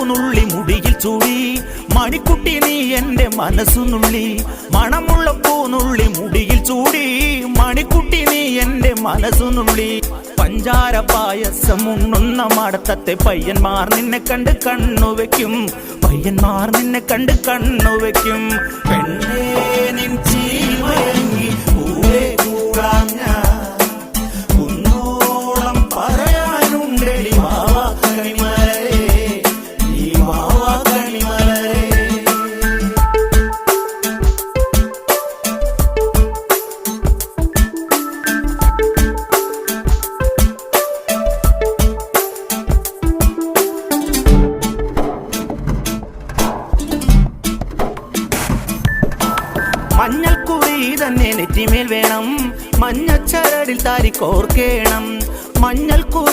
പൂനുള്ളി മുടിയിൽ ചൂടി മണിക്കുട്ടി നീ എന്റെ മനസ്സുനുള്ളി മണമുള്ള പൂനുള്ളി മുടിയിൽ ചൂടി മണിക്കുട്ടി നീ എന്റെ മനസ്സുനുള്ളി പഞ്ചാര പായസം ഉണ്ണുന്ന മടത്തത്തെ പയ്യന്മാർ നിന്നെ കണ്ട് കണ്ണുവെക്കും പയ്യന്മാർ നിന്നെ കണ്ട് കണ്ണുവെക്കും പെണ്ണേ നിൻ ചീമയങ്ങി കൂടെ കൂടാം ഞാൻ കുന്നോളം പറയാനുണ്ടടി മാവാ കണിമലരേ നീ മാവാ കണിമലരേ മഞ്ഞൾക്കുറി തന്നെ നെറ്റിമേൽ വേണം മഞ്ഞച്ചരടിൽ താരി കോർക്കേണം മഞ്ഞൾക്കുറി